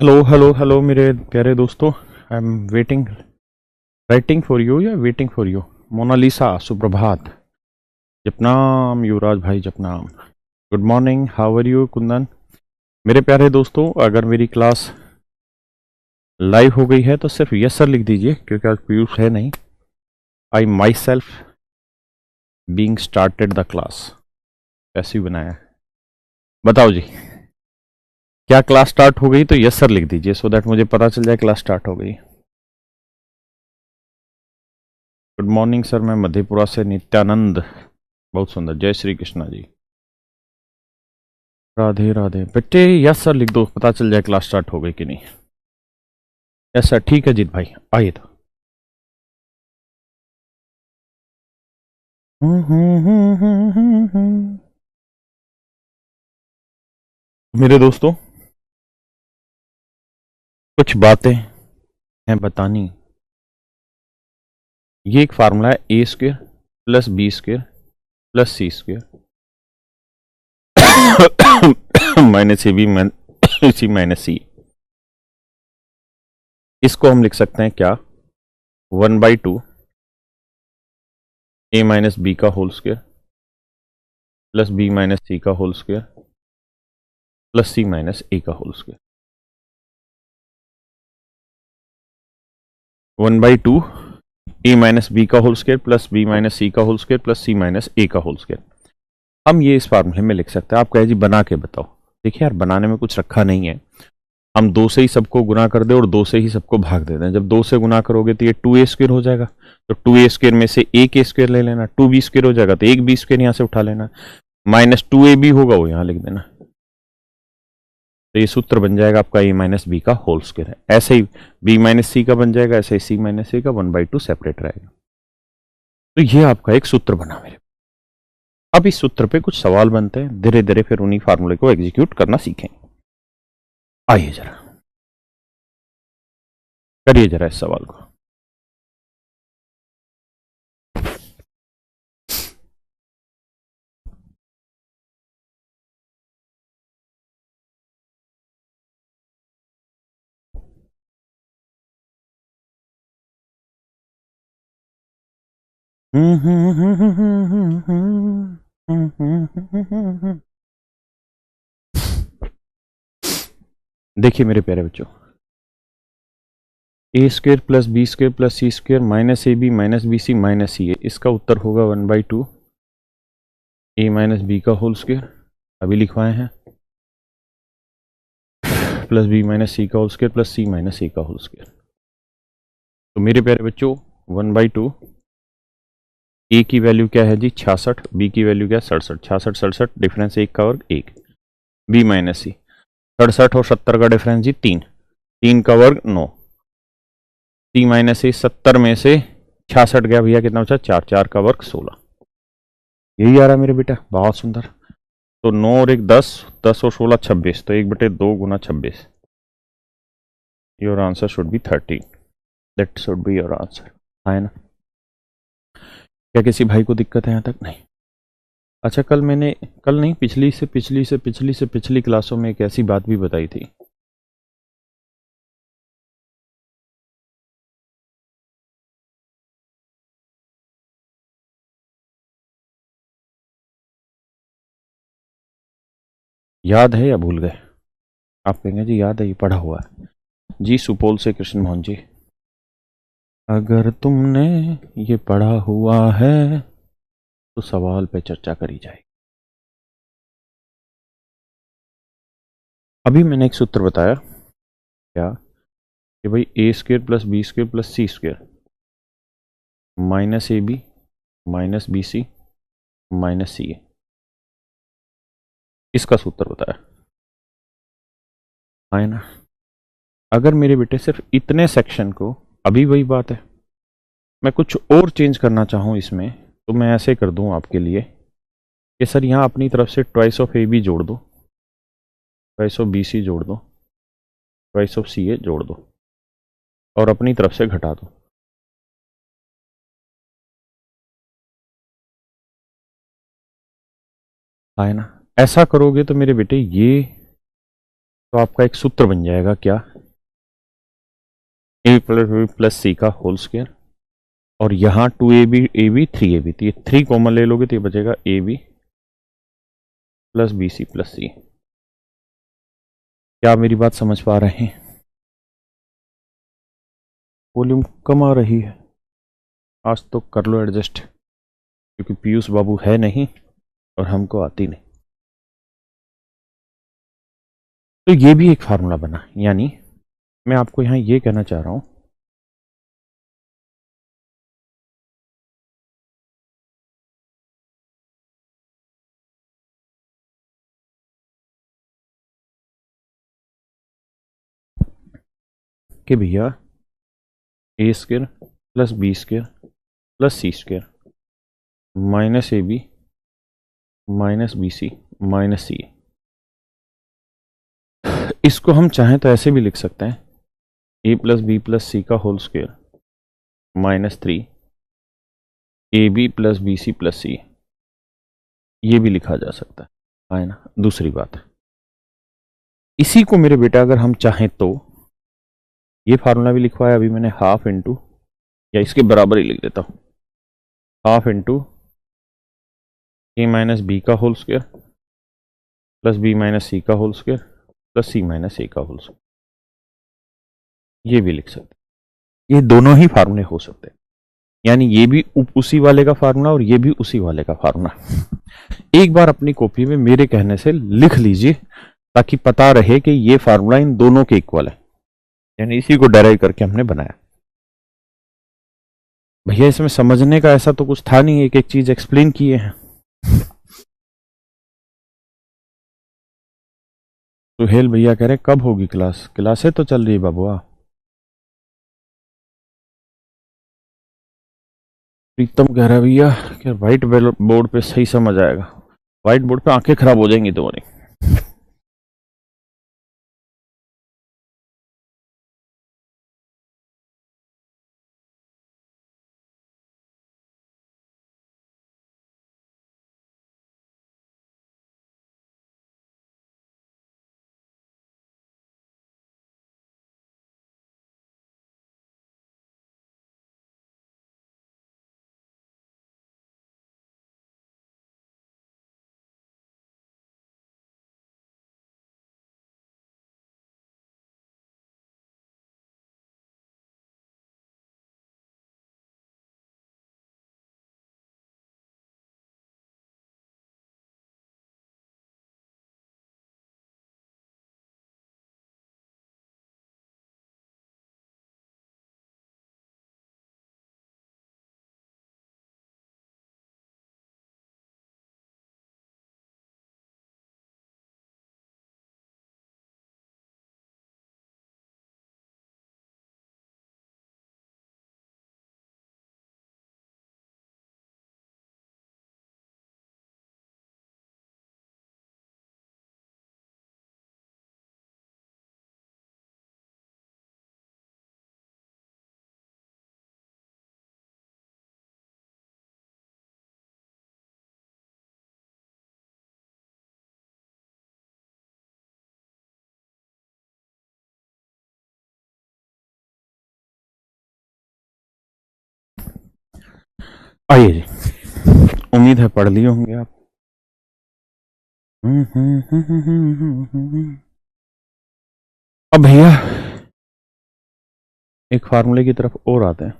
Hello hello hello मेरे प्यारे दोस्तों। I am waiting writing for you या वेटिंग फॉर यू। मोनालिसा सुप्रभात। जपनाम युवराज भाई जपनाम। Good morning, how are you Kundan. मेरे प्यारे दोस्तों, अगर मेरी क्लास लाइव हो गई है तो सिर्फ यस सर लिख दीजिए, क्योंकि आज पीयूष है नहीं। I myself being started the class. कैसी बनाया है बताओ जी। क्या क्लास स्टार्ट हो गई तो यस सर लिख दीजिए, सो दैट मुझे पता चल जाए क्लास स्टार्ट हो गई। गुड मॉर्निंग सर, मैं मधेपुरा से नित्यानंद। बहुत सुंदर, जय श्री कृष्णा जी। राधे राधे बेटे, यस सर लिख दो, पता चल जाए क्लास स्टार्ट हो गई कि नहीं। यस सर, ठीक है जीत भाई, आइए तो। मेरे दोस्तों, कुछ बातें हैं बतानी। ये एक फार्मूला है, A square plus B square plus C square minus A B C minus C. इसको हम लिख सकते हैं क्या, 1/2 ए माइनस बी का whole square plus B minus C का whole square plus C minus A का whole square. 1/2 A minus B का whole square plus B minus C का whole square plus C minus A का whole square. हम ये इस फार्मूले में लिख सकते हैं। आप कहे जी बना के बताओ। देखिए यार, बनाने में कुछ रखा नहीं है। हम 2 से ही सबको गुना कर दे और 2 से ही सबको भाग दे दें। जब 2 से गुना करोगे तो ये 2a स्क्वेयर हो जाएगा, तो 2a स्क्वेयर में से a के स्क्वेयर ले लेना, 2b स्क्वेयर हो जाएगा तो एक b स्क्वेयर यहां से उठा लेना, माइनस 2ab होगा वो यहां लिख देना। तो ये सूत्र बन जाएगा आपका a माइनस बी का होल स्क्वेयर है। ऐसे ही b माइनस सी का बन जाएगा, ऐसे ही c माइनस ए का 1/2 सेपरेट रहेगा। तो ये आपका एक सूत्र बना मेरे। अब इस सूत्र पे कुछ सवाल बनते हैं, धीरे धीरे फिर उन्हीं फार्मूले को एग्जीक्यूट करना सीखें। आइए जरा करिए जरा इस सवाल को। देखिए मेरे प्यारे बच्चों, A square plus B square plus C square minus A B minus B C minus C A, इसका उत्तर होगा 1/2 ए माइनस बी का होल स्क्वेयर, अभी लिखवाए हैं, प्लस बी माइनस सी का whole square plus C minus A का whole square. तो मेरे प्यारे बच्चों, 1/2 ए की वैल्यू क्या है जी 66, बी की वैल्यू क्या है 67, 66 67 डिफरेंस एक का वर्ग 1, बी माइनस सी 67 और 70 का डिफरेंस जी 3, 3 का वर्ग 9, सी माइनस सी 70 में से 66 गया भैया, कितना बचा 4, 4 का वर्ग 16। यही आ रहा है मेरे बेटा, बहुत सुंदर। तो 9 और 1 10, 10 और 16 26, तो 1/2 गुना 26। Your answer should be 13। That should be your answer, है ना। क्या किसी भाई को दिक्कत है यहाँ तक? नहीं। अच्छा, कल नहीं, पिछली क्लासों में एक ऐसी बात भी बताई थी। याद है या भूल गए? आप कहेंगे जी याद है, ये पढ़ा हुआ है जी। सुपौल से कृष्ण मोहन जी, अगर तुमने ये पढ़ा हुआ है तो सवाल पे चर्चा करी जाएगी। अभी मैंने एक सूत्र बताया क्या, कि भाई A square plus B square plus C square minus A B minus B C minus C A, इसका सूत्र बताया है ना। अगर मेरे बेटे सिर्फ इतने सेक्शन को, अभी वही बात है, मैं कुछ और चेंज करना चाहूँ इसमें, तो मैं ऐसे कर दूँ आपके लिए कि सर यहाँ अपनी तरफ से ट्वाइस ऑफ ए बी जोड़ दो, ट्वाइस ऑफ बी सी जोड़ दो, ट्वाइस ऑफ सी ए जोड़ दो और अपनी तरफ से घटा दो। है ना। ऐसा करोगे तो मेरे बेटे ये तो आपका एक सूत्र बन जाएगा क्या, ए प्लस सी का होल स्क्वायर, और यहाँ 2ab 3ab, तो ये 3 कॉमन ले लोगे तो ये बचेगा ab plus B C plus C. क्या आप मेरी बात समझ पा रहे हैं? वॉल्यूम कम आ रही है, आज तो कर लो एडजस्ट, क्योंकि पीयूष बाबू है नहीं और हमको आती नहीं। तो ये भी एक फार्मूला बना, यानी मैं आपको यहां ये कहना चाह रहा हूं कि भैया A square plus B square plus C square minus A B minus B C minus C, इसको हम चाहें तो ऐसे भी लिख सकते हैं, A plus B plus C का whole square minus 3 A B plus B C plus C, ये भी लिखा जा सकता है ना। दूसरी बात, इसी को मेरे बेटा अगर हम चाहें तो ये फार्मूला भी लिखवाया अभी मैंने, हाफ इंटू, या इसके बराबर ही लिख देता हूं, half into A minus B का whole square plus B minus C का whole square plus C minus A का होल स्क्वायर, ये भी लिख सकते हैं। ये दोनों ही फार्मूले हो सकते हैं, यानी ये भी उसी वाले का फार्मूला और ये भी उसी वाले का फार्मूला। एक बार अपनी कॉपी में मेरे कहने से लिख लीजिए, ताकि पता रहे कि ये फार्मूला इन दोनों के इक्वल है, यानी इसी को डेराइव करके हमने बनाया। भैया इसमें समझने का ऐसा तो कुछ था नहीं, एक एक चीज एक्सप्लेन किए हैं। सुहेल भैया कह रहे कब होगी क्लास? क्लासें तो चल रही है बाबुआ। प्रीतम कह रहा है भैया कि व्हाइट बोर्ड पे सही समझ आएगा, व्हाइट बोर्ड पे आंखें खराब हो जाएंगी तुम्हारी। आइए जी, उम्मीद है पढ़ लिए होंगे आप। अब भैया एक फार्मूले की तरफ और आते हैं।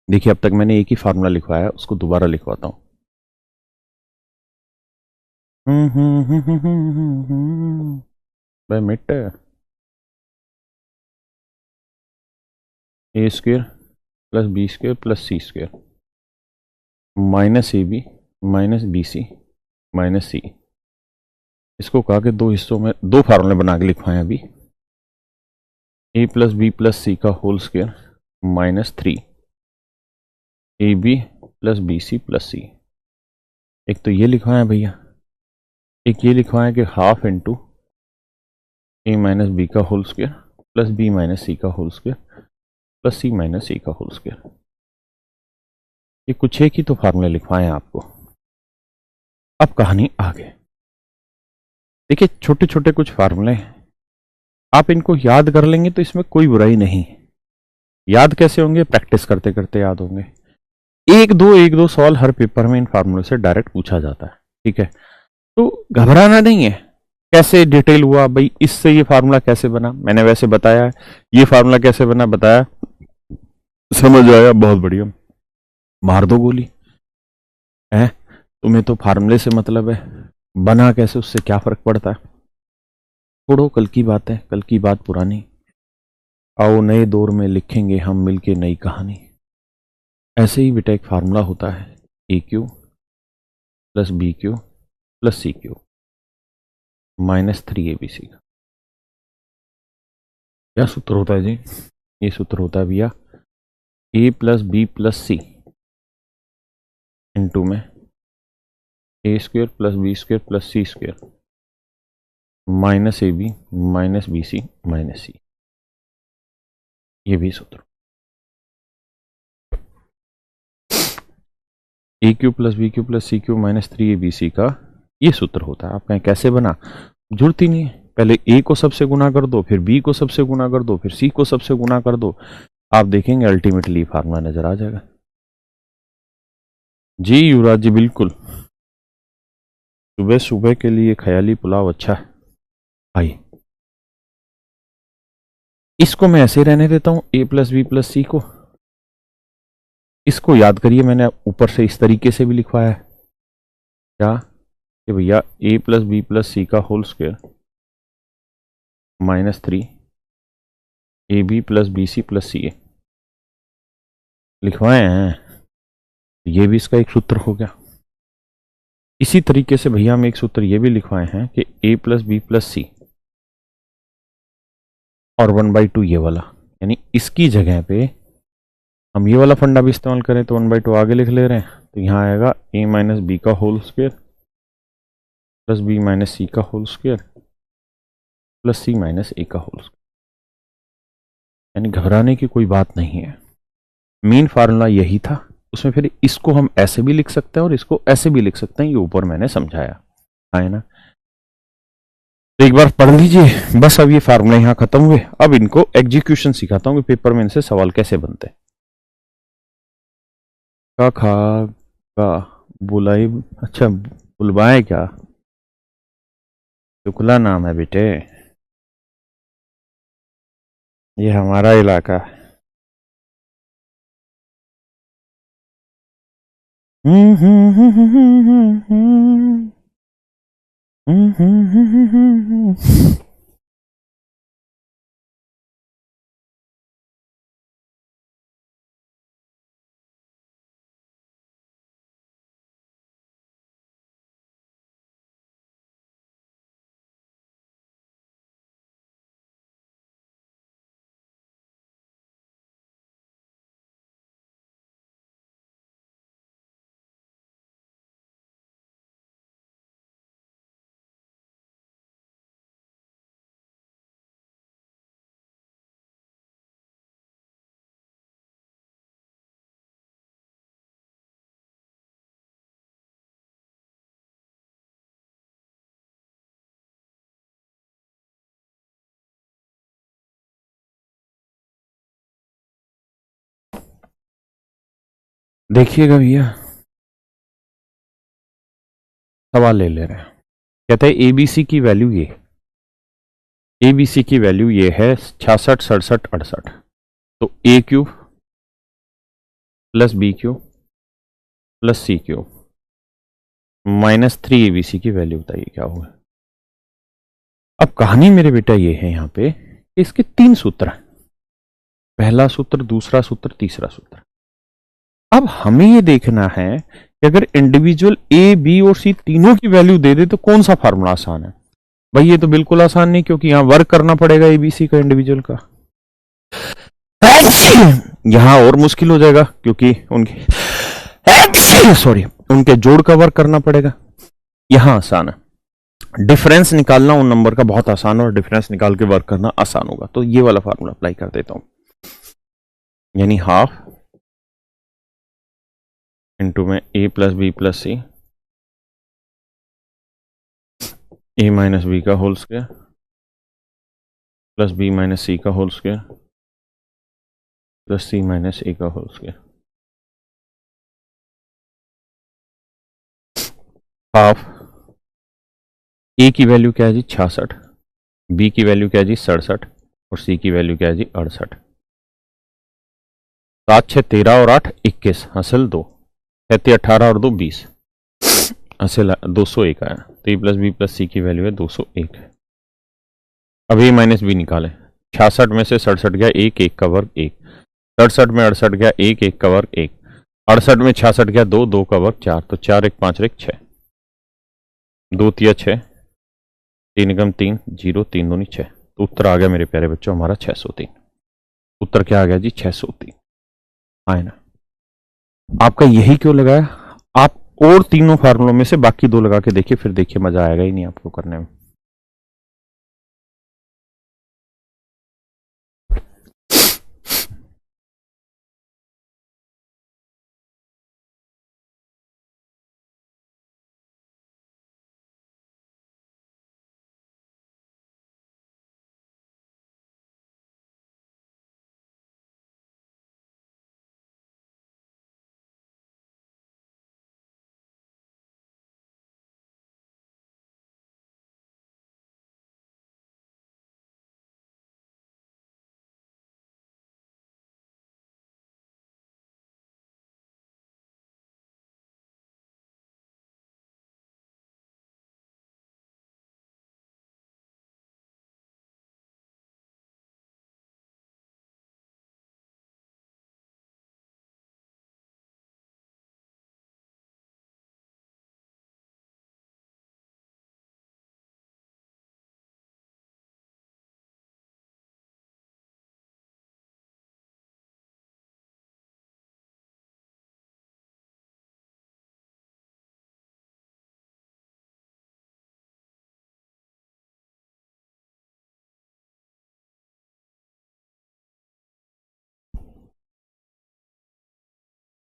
देखिए अब तक मैंने एक ही फार्मूला लिखवाया है, उसको दोबारा लिखवाता हूं। भाई मिट A square plus B square plus C square minus A B minus B C minus C, इसको कहा कि दो हिस्सों में दो फार्मूले बना के लिखवाएं अभी। A plus B plus C का whole square minus 3 A B plus B C plus C, एक तो ये लिखवाएं भैया, एक ये लिखवाएं कि half into A minus B का whole square plus B minus C का whole square plus C minus C का होल स्क्वायर। ये कुछ एक ही तो फार्मूले लिखवाएं आपको। अब कहानी आगे देखिए, छोटे छोटे कुछ फार्मूले हैं, आप इनको याद कर लेंगे तो इसमें कोई बुराई नहीं। याद कैसे होंगे? प्रैक्टिस करते करते याद होंगे। एक दो सवाल हर पेपर में इन फार्मूले से डायरेक्ट पूछा जाता है, ठीक है। तो घबराना नहीं है। कैसे डिटेल हुआ भाई, इससे ये फार्मूला कैसे बना, मैंने वैसे बताया है। ये फार्मूला कैसे बना बताया, समझ आया, बहुत बढ़िया, मार दो गोली है। तुम्हें तो फार्मूले से मतलब है, बना कैसे उससे क्या फर्क पड़ता है। छोड़ो, कल की बात है, कल की बात पुरानी। आओ नए दौर में लिखेंगे हम मिलके नई कहानी। ऐसे ही बेटा एक फार्मूला होता है, A cube plus B cube plus C cube -3 ABC का। क्या सूत्र होता है जी? ये सूत्र होता है भैया, A plus B plus C into में A square plus B square plus C square -AB minus B C minus C. ये भी सूत्र, A cube plus B cube plus C cube -3ABC का ये सूत्र होता है। आप कहें कैसे बना, जरूरत ही नहीं है। पहले ए को सबसे गुना कर दो, फिर बी को सबसे गुना कर दो, फिर सी को सबसे गुना कर दो। आप देखेंगे अल्टीमेटली फार्मूला नजर आ जाएगा। जी युवराज जी, बिल्कुल। सुबह सुबह के लिए ख्याली पुलाव अच्छा है। आइए, इसको मैं ऐसे रहने देता हूं, ए प्लस बी प्लस सी को। इसको याद करिए, मैंने ऊपर से इस तरीके से भी लिखवाया है, क्या कि भैया A plus B plus C का whole square -3 AB plus B C plus C A लिखवाए हैं। ये भी इसका एक सूत्र हो गया। इसी तरीके से भैया हम एक सूत्र ये भी लिखवाए हैं कि ए प्लस बी प्लस सी और 1/2 ये वाला, यानी इसकी जगह पे हम ये वाला फंडा भी इस्तेमाल करें तो 1/2 आगे लिख ले रहे हैं, तो यहाँ आएगा a माइनस बी का whole square plus B minus C का whole square plus C minus A का होल स्क्वायर। यानी घबराने की कोई बात नहीं है, मेन फार्मूला यही था। उसमें फिर इसको हम ऐसे भी लिख सकते हैं और इसको ऐसे भी लिख सकते हैं, ये ऊपर मैंने समझाया है ना। तो एक बार पढ़ लीजिए बस। अब ये फार्मूला यहाँ खत्म हुए, अब इनको एग्जीक्यूशन सिखाता हूँ कि पेपर में इनसे सवाल कैसे बनते हैं। का खा का बुलाई, अच्छा बुलवाए क्या, शुक्ला नाम है बेटे, ये हमारा इलाका है। देखिएगा भैया, सवाल ले रहे हैं। कहते हैं एबीसी की वैल्यू ये, एबीसी की वैल्यू ये है 66 67 68। तो A cube plus B cube plus C cube -3 ABC की वैल्यू बताइए क्या होगा। अब कहानी मेरे बेटा ये है यहाँ पे, इसके 3 सूत्र हैं, पहला सूत्र, दूसरा सूत्र, तीसरा सूत्र। अब हमें ये देखना है कि अगर इंडिविजुअल ए बी और सी तीनों की वैल्यू दे दे तो कौन सा फार्मूला आसान है। भाई ये तो बिल्कुल आसान नहीं, क्योंकि यहां वर्क करना पड़ेगा एबीसी का, इंडिविजुअल का। यहां और मुश्किल हो जाएगा क्योंकि उनके सॉरी उनके जोड़ का वर्क करना पड़ेगा। यहां आसान है, डिफरेंस निकालना उन नंबर का बहुत आसान है और डिफरेंस निकाल के वर्क करना आसान होगा। तो ये वाला फार्मूला अप्लाई कर देता हूं, यानी हाफ इंटू में A plus B plus C A minus B का whole square plus B minus C का whole square plus C minus A का होल स्क्वायर, हाफ ए की वैल्यू क्या है जी 66, बी की वैल्यू क्या है जी 67 और सी की वैल्यू क्या है जी 68। 7 6 13 और 8 21, हासिल 2, 37 18 और 2 20, हासिल 201 आया। तो A plus B plus C की वैल्यू है 201। अब ए माइनस बी निकालें। 66 में से 67 गया, एक एक का वर्ग एक, 67 में 68 गया, एक एक का वर्ग एक, 68 में 66 गया, दो दो का वर्ग चार, तो 4 1 5 1 6, 2 तिया 6, 3 एकम 3 0, 3 दूनी 6। तो उत्तर आ गया मेरे प्यारे बच्चों हमारा 603। उत्तर क्या आ गया जी 603, आए ना। आपका यही क्यों लगाया, आप और तीनों फार्मूलों में से बाकी दो लगा के देखिए, फिर देखिए मजा आएगा ही नहीं आपको करने में।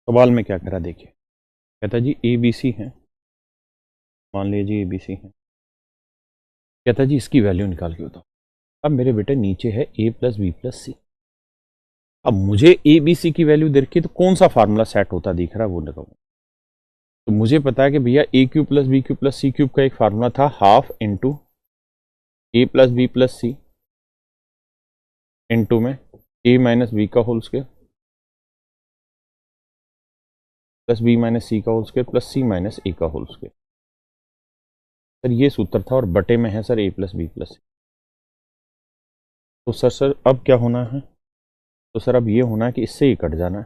सवाल में क्या करा देखिए, कहता जी ए बी सी है, मान लीजिए ए बी सी है, कहता जी इसकी वैल्यू निकाल के बताओ। अब मेरे बेटे नीचे है ए प्लस बी प्लस सी, अब मुझे ए बी सी की वैल्यू देख के तो कौन सा फार्मूला सेट होता दिख रहा है वो लगाऊं। तो मुझे पता है कि भैया A cube plus B cube plus C cube का एक फार्मूला था half into A plus B plus C into में ए माइनस बी का whole square plus B minus C का whole square plus C minus A का whole square. Sir ये सूत्र था और बटे में है सर ए प्लस बी प्लस सी। तो सर अब क्या होना है, तो सर अब ये होना है कि इससे ही कट जाना है,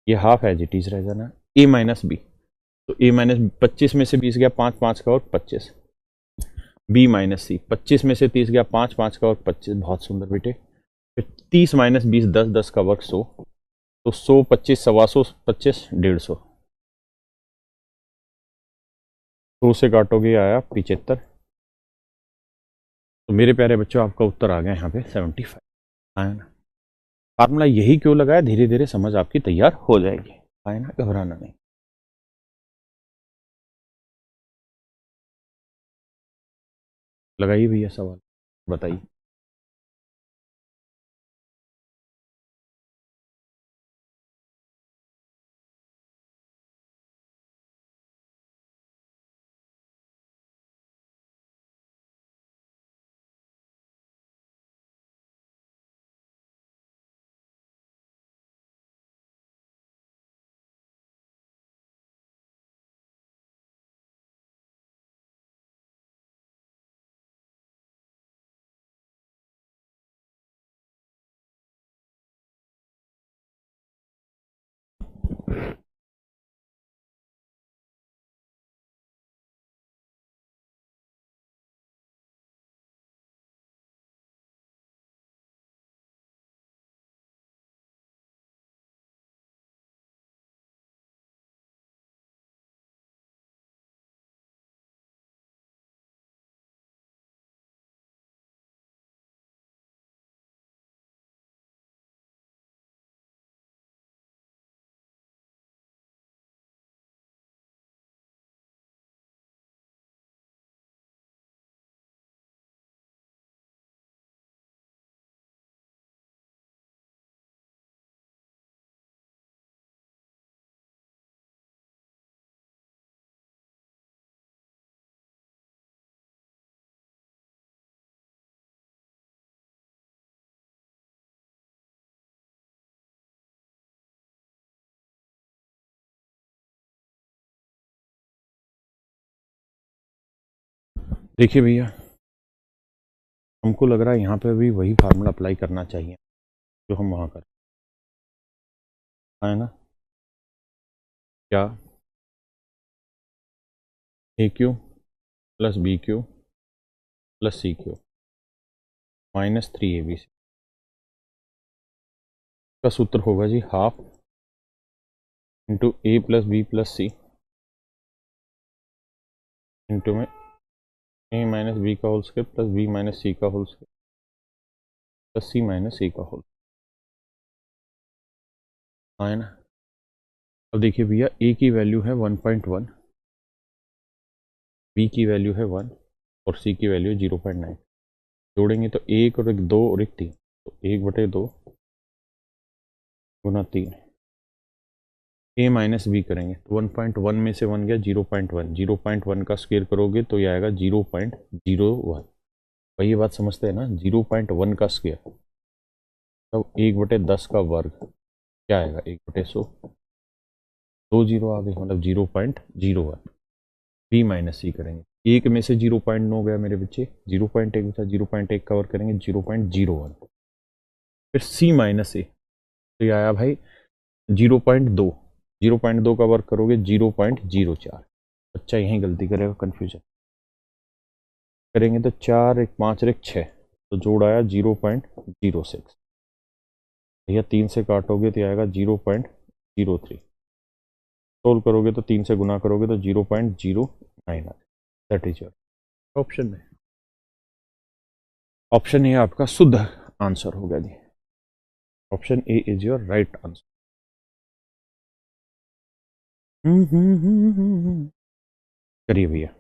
ये हाफ एज इट इज रह जाना है, ए माइनस बी। तो ए माइनस 25 में से 20 गया 5 5 का और 25, बी माइनस सी 25 में से 30 गया 5 5 का और 25, बहुत सुंदर बेटे। फिर 30 माइनस 20 10 10 का वर्ग 100, तो 100 25 125 25 150, 100 से काटोगे आया 75। तो मेरे प्यारे बच्चों आपका उत्तर आ गया यहाँ पे 75, आया ना। फार्मूला यही क्यों लगाया, धीरे धीरे समझ आपकी तैयार हो जाएगी, आया ना, घबराना नहीं। लगाइए भैया सवाल, बताइए। देखिए भैया, हमको लग रहा है यहाँ पे भी वही फार्मूला अप्लाई करना चाहिए जो हम वहाँ कर है ना। क्या A cube plus B cube plus C cube -3 ABC का सूत्र होगा जी half into A plus B plus C into में ए माइनस बी का whole square plus B minus C का whole square plus C minus C का whole, है ना। अब देखिए भैया, ए की वैल्यू है 1.1, बी की वैल्यू है 1 और सी की वैल्यू 0.9। जोड़ेंगे तो एक और एक 2 और एक 3, तो 1/2 गुना 3, ए माइनस बी करेंगे तो 1.1 में से 1 गया 0.1, 0.1 का स्क्वायर करोगे तो ये आएगा 0.01। वही बात समझते हैं ना, 0.1 का स्क्वायर तब 1/10 का वर्ग क्या आएगा 1/100, 2 जीरो आ गए मतलब 0.01। बी माइनस सी करेंगे, एक में से 0.9 गया मेरे बच्चे, 0.1 बचा, 0.1 कवर करेंगे 0.01। फिर सी माइनस ए तो ये आया भाई 0.2, 0.2 का वर्क करोगे 0.04। बच्चा यहीं गलती करेगा, कंफ्यूजन करेंगे तो 4 1 5 और 1 6, तो जोड़ आया 0.06। भैया 3 से काटोगे तो आएगा 0.03, सोल्व करोगे तो 3 से गुना करोगे तो 0.09 दैट इज योर ऑप्शन में। ऑप्शन ए आपका शुद्ध आंसर होगा जी। Option A is your right answer. करिए भैया।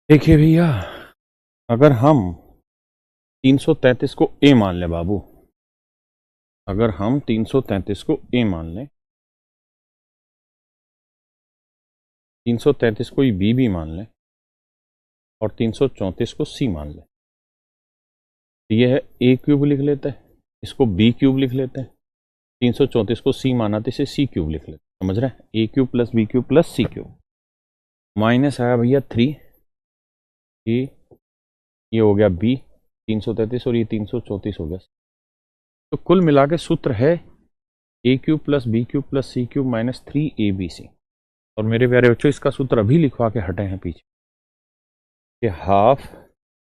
देखिए भैया, अगर हम 333 को ए मान लें बाबू, अगर हम 333 को ए मान लें, 333 को बी मान लें और 334 को सी मान लें, तो ये है ए क्यूब लिख लेते हैं, इसको बी क्यूब लिख लेते हैं, 334 को सी माना तो इसे सी क्यूब लिख लेते हैं। समझ रहे हैं, A cube plus B cube plus C cube, minus आया भैया 3, ये हो गया बी 333 और ये 334 हो गया। तो कुल मिला के सूत्र है A cube plus B cube plus C cube -3ABC। और मेरे प्यारे बच्चों, इसका सूत्र अभी लिखवा के हटे हैं पीछे, कि हाफ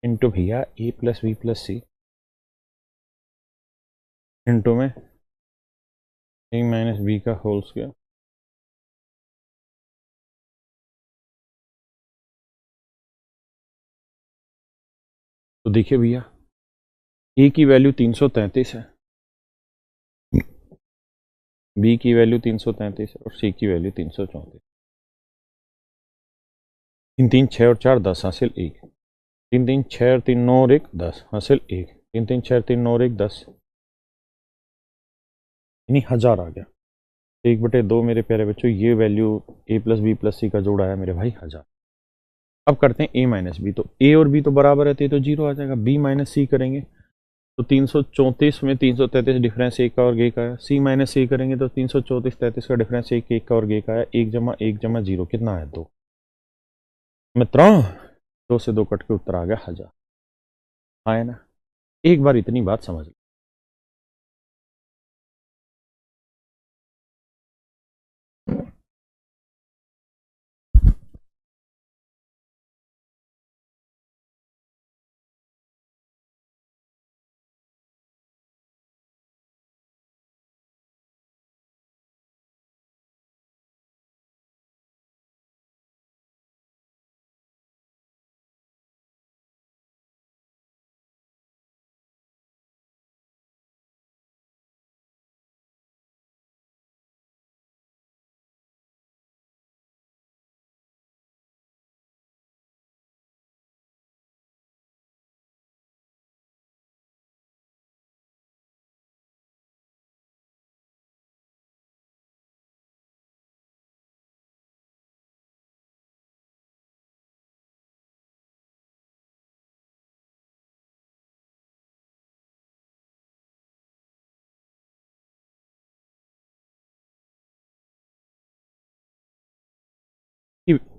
इंटू भैया A plus B plus C into में ए माइनस बी का होल स्क्वायर तो देखिए भैया, ए की वैल्यू 333 है, बी की वैल्यू 333 है और सी की वैल्यू 334। तीन तीन छः और चार 10 हासिल 1, तीन तीन छः और 3 9 और 1 10 हासिल 1, तीन तीन छः 3 9 और 1 10, यानी 1000 आ गया। 1/2 मेरे प्यारे बच्चों, ये वैल्यू ए प्लस बी प्लस सी का जोड़ा है मेरे भाई 1000। अब करते हैं ए माइनस बी, तो ए और बी तो बराबर रहते हैं तो जीरो आ जाएगा। बी माइनस सी करेंगे तो 334 में 333 डिफरेंस एक का और गे का है। सी माइनस सी करेंगे तो 334 33 का डिफरेंस एक का और गे का है। 1 जमा 0 कितना है 2 मित्रों, 2 से 2 कट के उत्तर आ गया 1000। आए ना, एक बार इतनी बात समझ लो।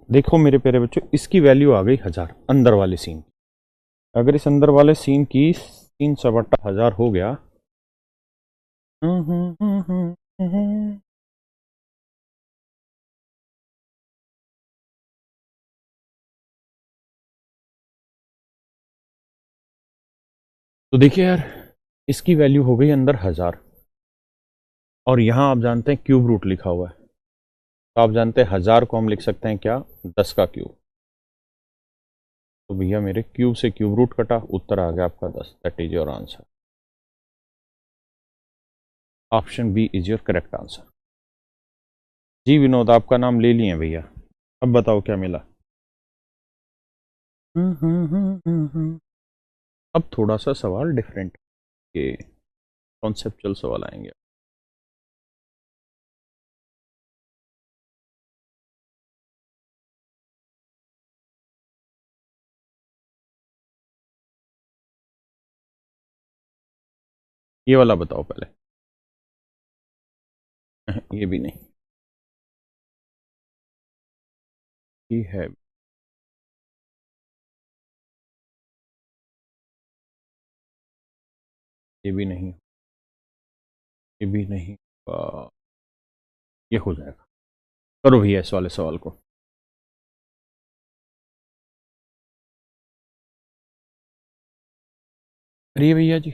देखो मेरे प्यारे बच्चों, इसकी वैल्यू आ गई 1000 अंदर वाले सीन। अगर इस अंदर वाले सीन की 3/1000 हो गया, तो देखिए यार, इसकी वैल्यू हो गई अंदर 1000 और यहां आप जानते हैं क्यूब रूट लिखा हुआ है, तो आप जानते हैं 1000 को हम लिख सकते हैं क्या, 10 का क्यूब। तो भैया मेरे क्यूब से क्यूब रूट कटा, उत्तर आ गया आपका 10। That is your answer. Option B is your correct answer. जी विनोद, आपका नाम ले लिए भैया, अब बताओ क्या मिला। अब थोड़ा सा सवाल डिफरेंट, ये कॉन्सेप्चुअल सवाल आएंगे। ये वाला बताओ पहले। ये भी नहीं, ये है, ये भी नहीं, ये भी नहीं, ये हो जाएगा। करो भैया इस वाले सवाल को। करिए भैया जी,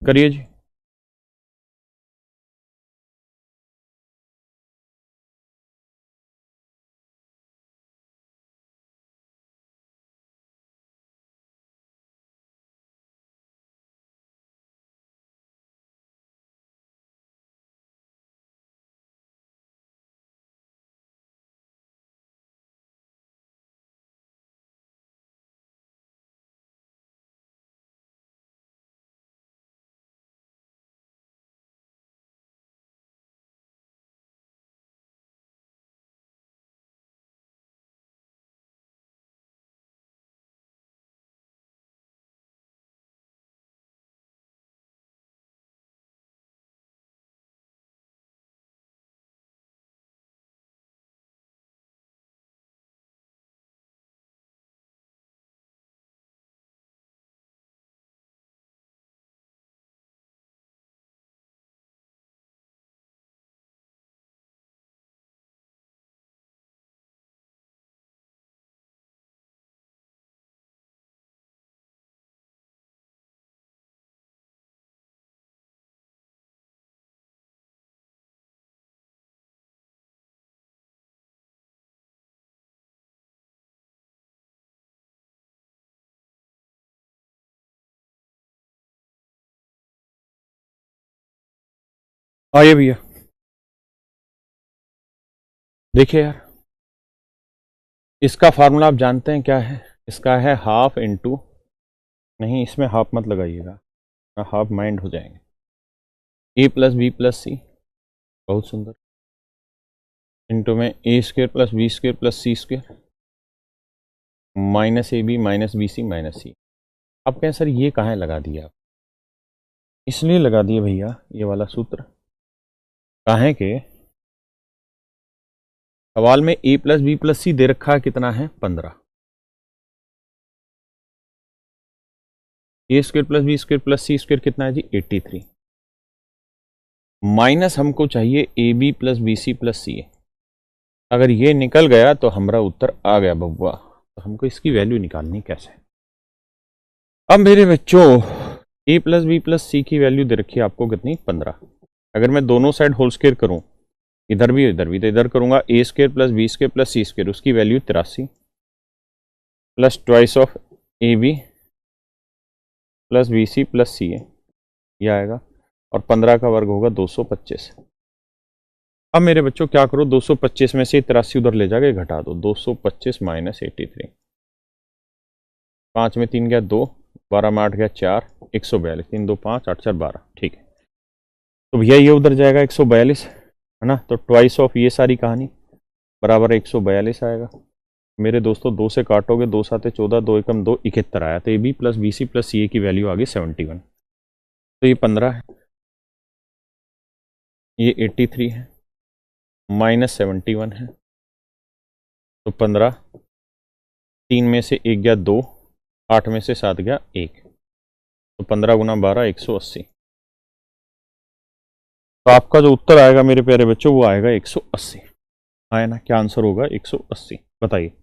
करिए जी। आइए भैया, देखिए यार, इसका फार्मूला आप जानते हैं क्या है? इसका है हाफ इंटू, नहीं इसमें हाफ मत लगाइएगा, हाफ माइंड हो जाएंगे, A plus B plus C, बहुत सुंदर, इंटू में A square plus B square plus C square minus A B minus B C minus C. आप कहें सर ये कहाँ लगा दिया आप? इसलिए लगा दिए भैया ये वाला सूत्र, कहें कि सवाल में A plus B plus C दे रखा है, कितना है 15, A square plus B square plus C square कितना है जी 83, माइनस हमको चाहिए A B plus B C plus C. अगर ये निकल गया तो हमारा उत्तर आ गया बब्बा। तो हमको इसकी वैल्यू निकालनी कैसे? अब मेरे बच्चों ए प्लस बी प्लस सी की वैल्यू दे रखी है आपको कितनी 15। अगर मैं दोनों साइड होल स्क्वायर करूं, इधर भी तो इधर करूंगा, A square plus B square plus C square, उसकी value 83 plus twice of A B plus B C plus C है, यह आएगा, और 15 का वर्ग होगा 225। अब मेरे बच्चों क्या करो, 225 में से 83 उधर ले जाके घटा दो, 225 माइनस 83, 5 में 3 गया 2, 12 में 8 गया 4, 142, 3 2 5 8 4 12, ठीक है। तो भैया ये उधर जाएगा 142 है ना, तो ट्वाइस ऑफ ये सारी कहानी बराबर 142 आएगा। मेरे दोस्तों 2 से काटोगे, 2 7 14, 2 एकम 2 71 आया, तो A B plus B C plus C A की वैल्यू आ गई 71। तो ये 15 है, ये 83 है, माइनस 71 है, तो 15, 3 में से 1 गया 2, 8 में से 7 गया 1, तो 15 गुना 12 180। तो आपका जो उत्तर आएगा मेरे प्यारे बच्चों वो आएगा 180, आया ना? क्या आंसर होगा 180, बताइए।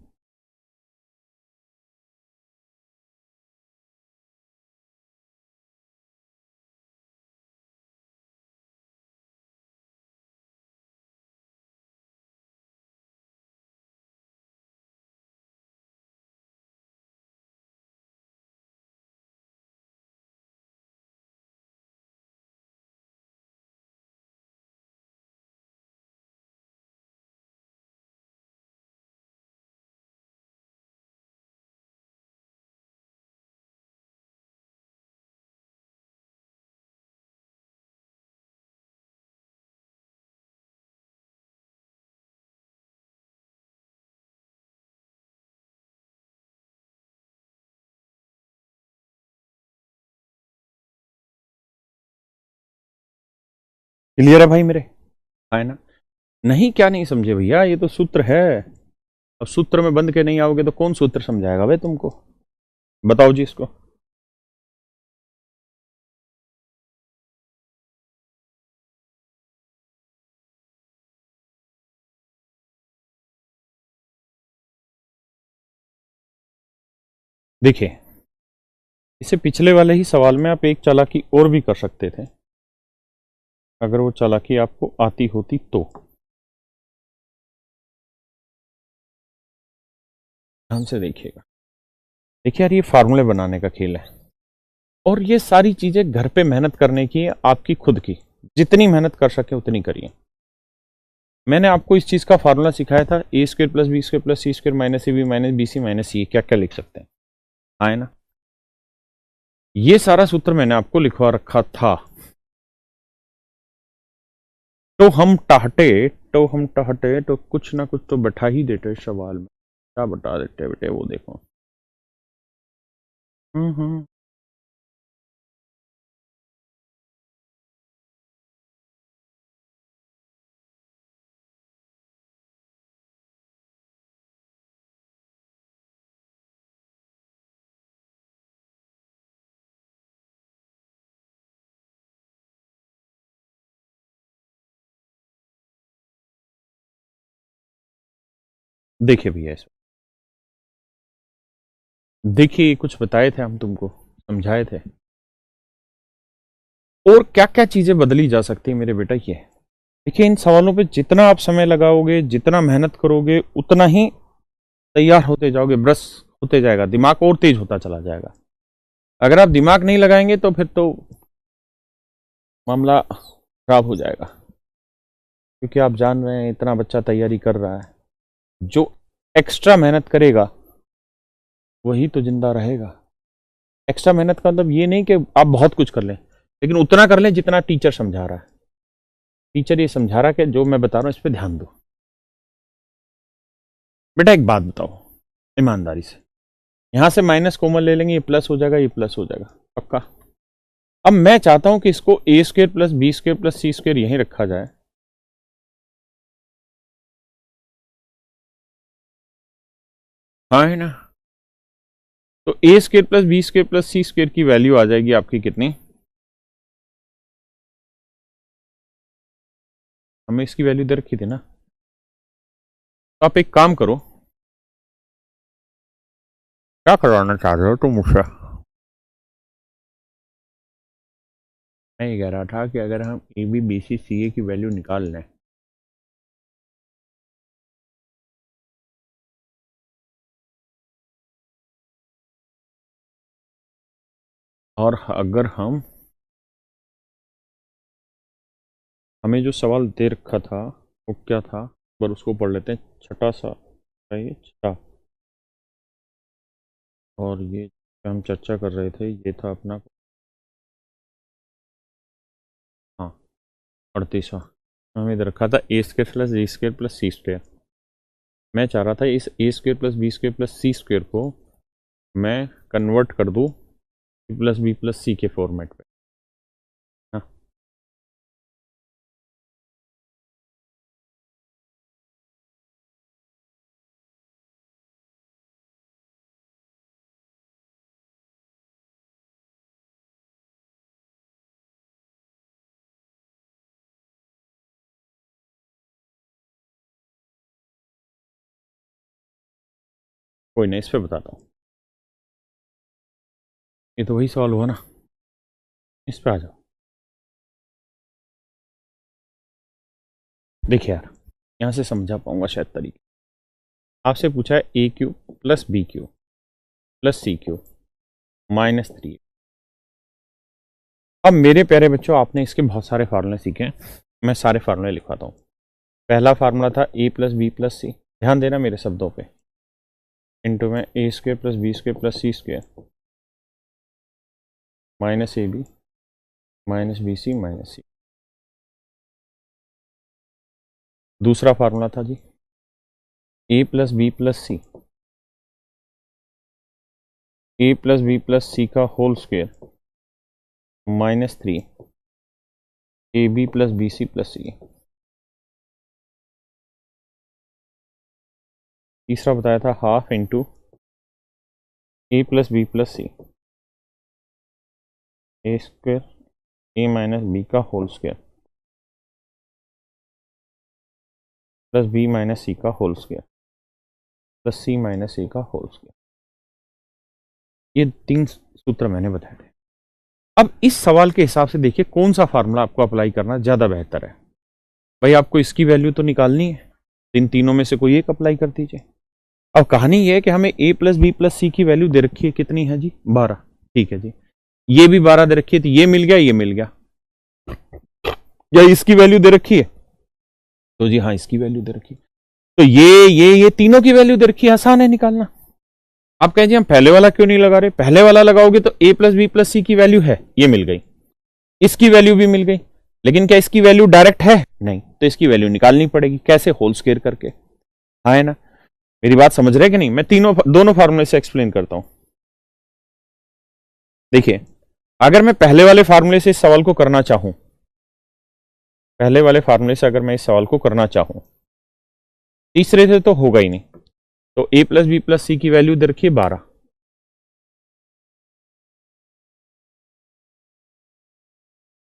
क्लियर है भाई मेरे? आए ना? नहीं क्या नहीं समझे भैया, ये तो सूत्र है। अब सूत्र में बंद के नहीं आओगे तो कौन सूत्र समझाएगा भाई तुमको? बताओ जी इसको। देखिए, इसे पिछले वाले ही सवाल में आप एक चालाकी और भी कर सकते थे, अगर वो चालाकी आपको आती होती तो। ध्यान से देखिएगा। देखिए यार, ये फार्मूले बनाने का खेल है, और ये सारी चीजें घर पे मेहनत करने की है, आपकी खुद की। जितनी मेहनत कर सके उतनी करिए। मैंने आपको इस चीज का फार्मूला सिखाया था, A square plus B square plus C square minus A B minus B C minus C, क्या क्या लिख सकते हैं, आए ना? ये सारा सूत्र मैंने आपको लिखवा रखा था। तो हम टहटे तो कुछ ना कुछ तो बैठा ही देते सवाल में। क्या बता देते बेटे, वो देखो। हम्म। देखिए भैया, इस देखिए कुछ बताए थे हम तुमको, समझाए थे, और क्या क्या चीजें बदली जा सकती है मेरे बेटा ये। देखिए, इन सवालों पे जितना आप समय लगाओगे, जितना मेहनत करोगे, उतना ही तैयार होते जाओगे, ब्रश होते जाएगा, दिमाग और तेज होता चला जाएगा। अगर आप दिमाग नहीं लगाएंगे तो फिर तो मामला खराब हो जाएगा, क्योंकि आप जान रहे हैं इतना बच्चा तैयारी कर रहा है, जो एक्स्ट्रा मेहनत करेगा वही तो जिंदा रहेगा। एक्स्ट्रा मेहनत का मतलब ये नहीं कि आप बहुत कुछ कर लें, लेकिन उतना कर लें जितना टीचर समझा रहा है। टीचर ये समझा रहा है कि जो मैं बता रहा हूं इस पर ध्यान दो। बेटा एक बात बताओ ईमानदारी से, यहां से माइनस कॉमन ले लेंगे, ये प्लस हो जाएगा, ये प्लस हो जाएगा पक्का। अब मैं चाहता हूं कि इसको A square plus B square plus C square यहीं रखा जाए। हाँ है ना? तो A square plus B square plus C square की वैल्यू आ जाएगी आपकी कितनी? हमें इसकी वैल्यू दे रखी थी ना। तो आप एक काम करो, क्या करवाना चाह रहे हो तुम मुझसे? मैं ये कह रहा था कि अगर हम ए B B C C A की वैल्यू निकाल लें, और अगर हमें जो सवाल दे रखा था वो क्या था, पर उसको पढ़ लेते हैं। छठा सा ये छठा, और ये हम चर्चा कर रहे थे ये था अपना, हाँ 38वां। हमें दे रखा था A square plus B square plus C square. मैं चाह रहा था इस A square plus B square plus C square को मैं कन्वर्ट कर दूँ प्लस बी प्लस सी के फॉर्मेट पे। हाँ कोई नहीं, इस पे बताता हूँ। ये तो वही सवाल हुआ ना, इस पे आ जाओ। देखिए यार, यहाँ से समझा पाऊंगा शायद तरीके। आपसे पूछा है A cube plus B cube plus C cube minus 3। अब मेरे प्यारे बच्चों, आपने इसके बहुत सारे फार्मूले सीखे हैं, मैं सारे फार्मूले लिखवाता हूँ। पहला फार्मूला था A plus B plus C, ध्यान देना मेरे शब्दों पे, इंटू में A square plus B square plus C square minus A B minus B C minus C. दूसरा फार्मूला था जी A plus B plus C, A plus B plus C का whole square minus 3 A B plus B C plus C. तीसरा बताया था half into A plus B plus C, A square A minus B का whole square plus B minus C का whole square plus C minus A का whole square. ये 3 सूत्र मैंने बताए थे। अब इस सवाल के हिसाब से देखिए कौन सा फार्मूला आपको अप्लाई करना ज़्यादा बेहतर है। भाई आपको इसकी वैल्यू तो निकालनी है, इन तीनों में से कोई एक अप्लाई कर दीजिए। अब कहानी ये है कि हमें ए प्लस बी प्लस सी की वैल्यू दे रखी है, कितनी है जी? 12। ठीक है जी, ये भी 12 दे रखी है, तो ये मिल गया, ये मिल गया। या इसकी वैल्यू दे रखी है, तो जी हाँ इसकी वैल्यू दे रखी है। तो ये तीनों की वैल्यू दे रखी है, आसान है निकालना। आप कहें जी हम पहले वाला क्यों नहीं लगा रहे? पहले वाला लगाओगे तो A plus B plus C की वैल्यू है, ये मिल गई, इसकी वैल्यू भी मिल गई, लेकिन क्या इसकी वैल्यू डायरेक्ट है? नहीं, तो इसकी वैल्यू निकालनी पड़ेगी। कैसे? होल स्क्वायर करके। हाँ है ना? मेरी बात समझ रहे कि नहीं? मैं दोनों फार्मूले से एक्सप्लेन करता हूं। देखिए, अगर मैं पहले वाले फार्मूले से इस सवाल को करना चाहूं, पहले वाले फार्मूले से अगर मैं इस सवाल को करना चाहूं, तीसरे से तो होगा ही नहीं। तो A plus B plus C की वैल्यू दे रखिए 12।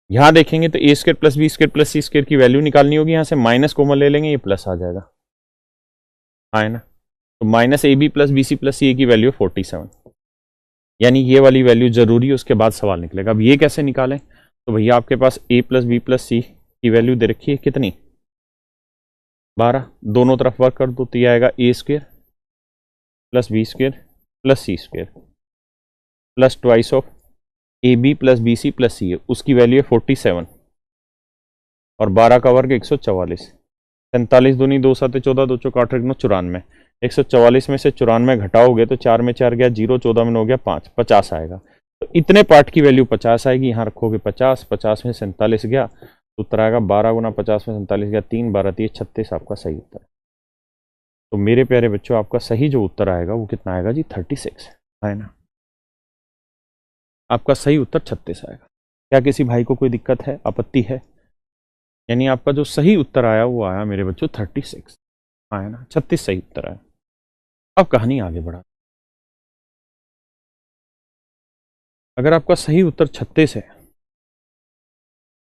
यहां देखेंगे तो A square plus B square plus C square की वैल्यू निकालनी होगी, यहां से माइनस कॉमन ले लेंगे, ये प्लस आ जाएगा। हाँ है ना? तो minus A B plus B C plus C A की वैल्यू 47, यानी ये वाली वैल्यू जरूरी है, उसके बाद सवाल निकलेगा। अब ये कैसे निकालें? तो भैया आपके पास A plus B plus C की वैल्यू दे रखी है कितनी? 12। दोनों तरफ वर्क कर दो तो ये आएगा A square plus B square plus C square plus twice of A B plus B C plus C A, उसकी वैल्यू है 47। और 12 का वर्ग 144, 47 दूनी 2 7 14, 2 चौक 8 9 94, 144 में से 94 घटाओगे तो 4 में 4 गया 0, 14 में 9 गया 5, 50 आएगा। तो इतने पार्ट की वैल्यू 50 आएगी, यहाँ रखोगे 50, 50 में 47 गया तो उत्तर आएगा 12 गुना 50 में 47 गया 3, 12 3 36, आपका सही उत्तर है। तो मेरे प्यारे बच्चों आपका सही जो उत्तर आएगा वो कितना आएगा जी 36 है ना, आपका सही उत्तर 36 आएगा। क्या किसी भाई को कोई दिक्कत है, आपत्ति है? यानी आपका जो सही उत्तर आया वो आया मेरे बच्चों 36 आया ना, 36 सही उत्तर आया। अब कहानी आगे बढ़ा, अगर आपका सही उत्तर 36 है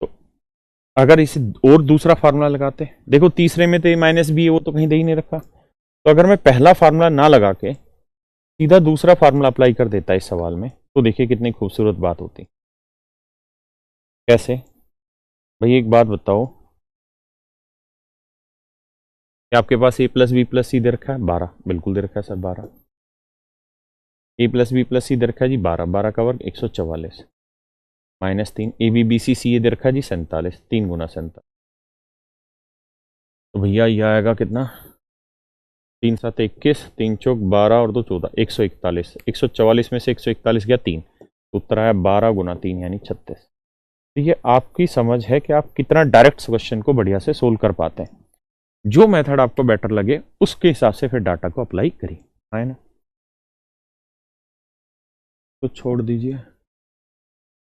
तो अगर इसे और दूसरा फार्मूला लगाते, देखो तीसरे में तो ए माइनस बी है वो तो कहीं दे ही नहीं रखा, तो अगर मैं पहला फार्मूला ना लगा के सीधा दूसरा फार्मूला अप्लाई कर देता इस सवाल में तो देखिए कितनी खूबसूरत बात होती। कैसे भाई, एक बात बताओ, क्या आपके पास A plus B plus C दे रखा है 12? बिल्कुल दे रखा है sir 12। A plus B plus C दे रखा है जी 12, 12 का वर्ग 144 minus 3, A B B C C ये दे रखा है जी 47, 3 गुना 47, तो भैया ये आएगा कितना, 3 7 21, 3 चौक 12 और 2 14, 141, 144 में से 141 गया 3, उत्तर आया 12 गुना 3 यानी 36। तो ये आपकी समझ है कि आप कितना डायरेक्ट क्वेश्चन को बढ़िया से सोल्व कर पाते हैं। जो मेथड आपको बेटर लगे उसके हिसाब से फिर डाटा को अप्लाई करिए, है ना। तो छोड़ दीजिए,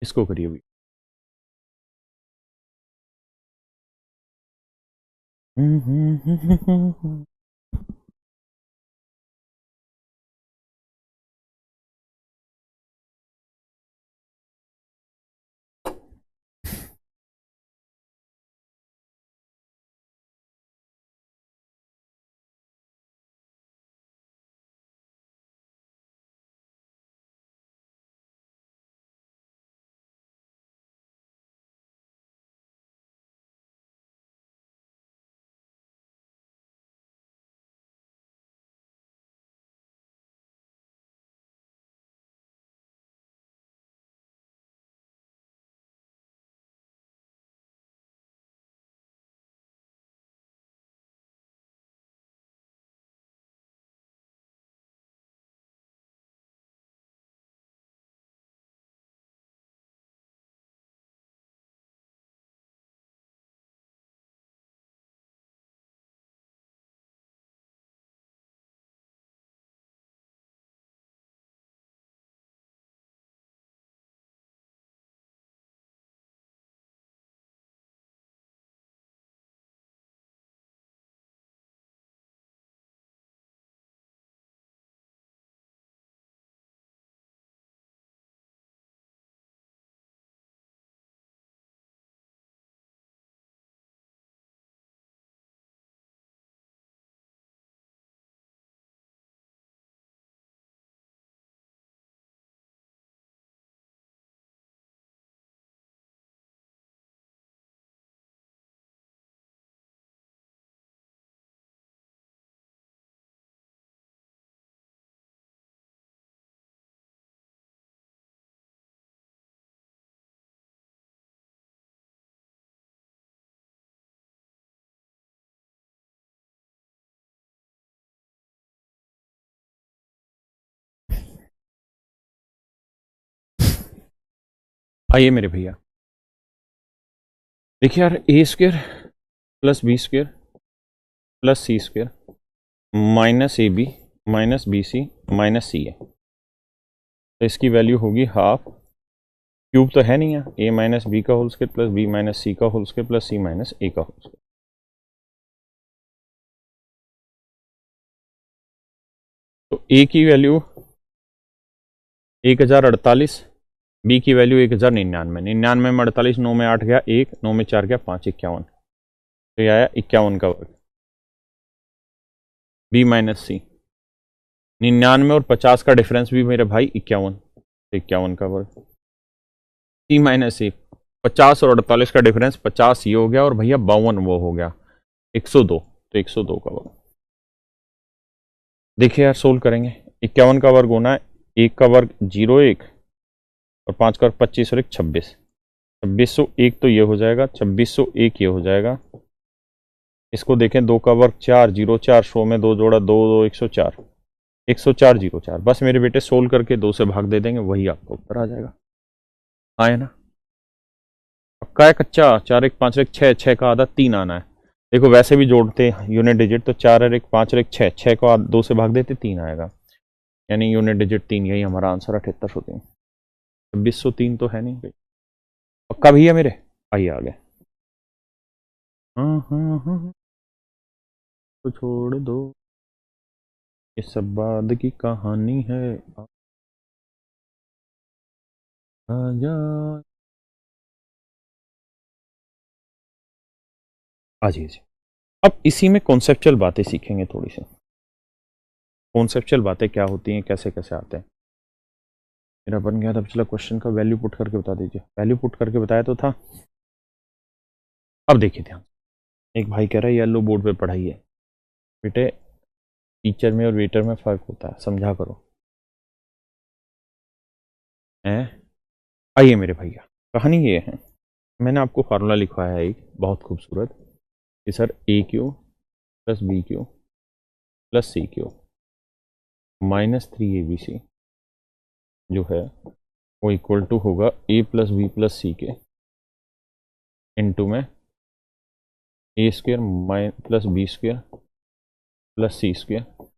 इसको करिए भी। आइए मेरे भैया, देखिए यार, A square plus B square plus C square minus A B minus B C minus C है, तो इसकी वैल्यू होगी हाफ, क्यूब तो है नहीं है, ए माइनस बी का whole square plus B minus C का whole square plus C minus A का होल स्क्वायर। तो ए की वैल्यू 1048, बी की वैल्यू 1099, 99 में 48, 9 में 8 गया 1, 9 में 4 गया 5, 51, तो ये आया 51 का वर्ग। बी माइनस सी, 99 और 50 का डिफरेंस भी मेरे भाई 51, तो 51 का वर्ग। सी माइनस सी, 50 और 48 का डिफरेंस 50 ये हो गया और भैया 52 वो हो गया 102, तो 102 का वर्ग। देखिए यार सोल्व करेंगे, 51 का वर्ग होना है, 1 का वर्ग 0 1 और 5 का वर्ग 25 और 1 26, 2601 तो ये हो जाएगा, 2601 ये हो जाएगा। इसको देखें, 2 का वर्ग 4, 0 4, 100 में 2 जोड़ा 2 2 104, 104 04। बस मेरे बेटे सोल्व करके 2 से भाग दे देंगे, वही आपका उत्तर आ जाएगा। आए ना, पक्का है कच्चा? 4 1 5 1 6, 6 का आधा 3 आना है। देखो वैसे भी जोड़ते हैं यूनिट डिजिट, तो 4 और 1 5 और 1 6, 6 को 2 से भाग देते 3 आएगा, यानी यूनिट डिजिट 3। यही हमारा आंसर 7803। 2603 तो है नहीं, पक्का भैया मेरे? आइए आगे। हाँ, तो छोड़ दो, ये सब बाद की कहानी है। आजा आ जाइए। अब इसी में कॉन्सेप्चुअल बातें सीखेंगे थोड़ी सी। कॉन्सेप्चुअल बातें क्या होती हैं, कैसे कैसे आते हैं। मेरा बन गया था पिछला क्वेश्चन का, वैल्यू पुट करके बता दीजिए। वैल्यू पुट करके बताया तो था। अब देखिए ध्यान, एक भाई कह रहा है येलो बोर्ड पे पढ़ाइए। बेटे टीचर में और वेटर में फर्क होता है, समझा करो। हैं, आइए मेरे भैया, कहानी ये है, मैंने आपको फार्मूला लिखवाया है एक बहुत खूबसूरत कि sir A cube plus B cube plus C cube -3 ABC जो है वो इक्वल टू होगा A plus B plus C के इनटू में A square plus B square plus C square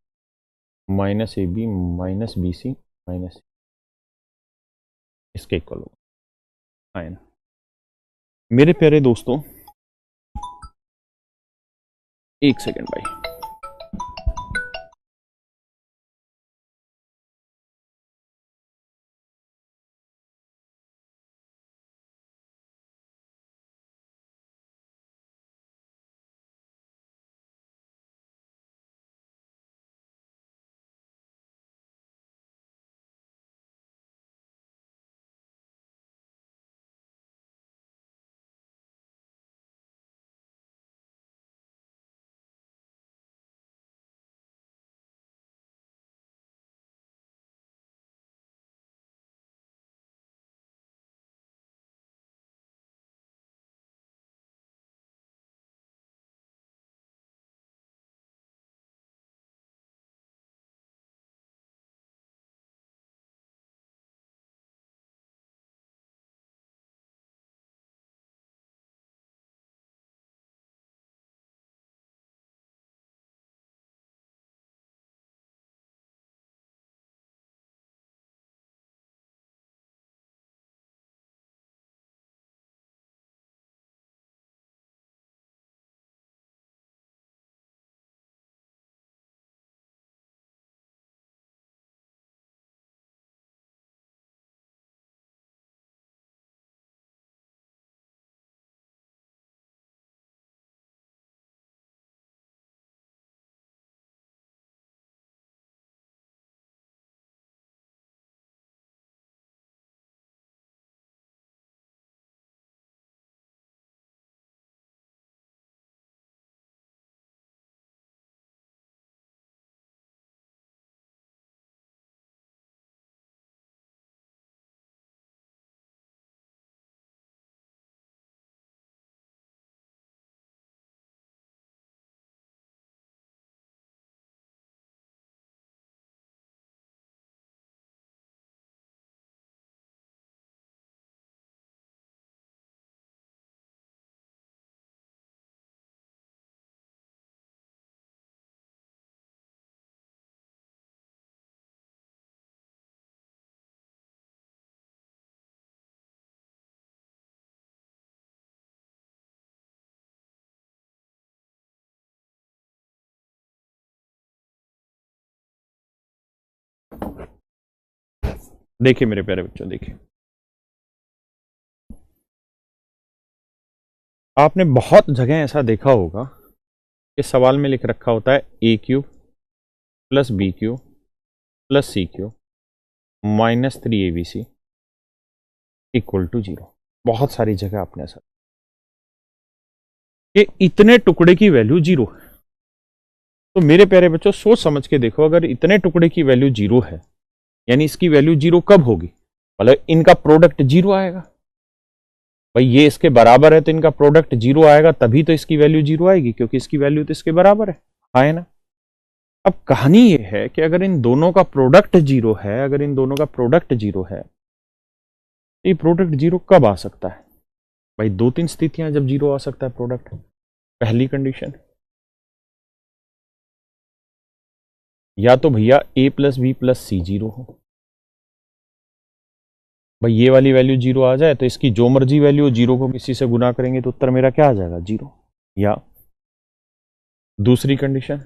minus A B minus B C minus इसके equal होगा। है ना मेरे प्यारे दोस्तों, एक सेकेंड भाई। देखिए मेरे प्यारे बच्चों, देखिए आपने बहुत जगह ऐसा देखा होगा कि सवाल में लिख रखा होता है A cube plus B cube plus C cube -3 ABC equal to 0। बहुत सारी जगह आपने ऐसा, कि इतने टुकड़े की वैल्यू 0 है। तो मेरे प्यारे बच्चों सोच समझ के देखो, अगर इतने टुकड़े की वैल्यू 0 है, यानी इसकी वैल्यू 0 कब होगी? मतलब इनका प्रोडक्ट 0 आएगा। भाई ये इसके बराबर है तो इनका प्रोडक्ट जीरो आएगा, तभी तो इसकी वैल्यू जीरो आएगी, क्योंकि इसकी वैल्यू तो इसके बराबर है। हाँ है ना। अब कहानी ये है कि अगर इन दोनों का प्रोडक्ट जीरो है, अगर इन दोनों का प्रोडक्ट जीरो है, तो ये प्रोडक्ट जीरो कब आ सकता है? भाई दो तीन स्थितियां जब जीरो आ सकता है प्रोडक्ट। पहली कंडीशन, या तो भैया A plus B plus C zero हो। भाई ये वाली वैल्यू जीरो आ जाए तो इसकी जो मर्जी वैल्यू हो, जीरो को किसी से गुना करेंगे तो उत्तर मेरा क्या आ जाएगा? जीरो। या दूसरी कंडीशन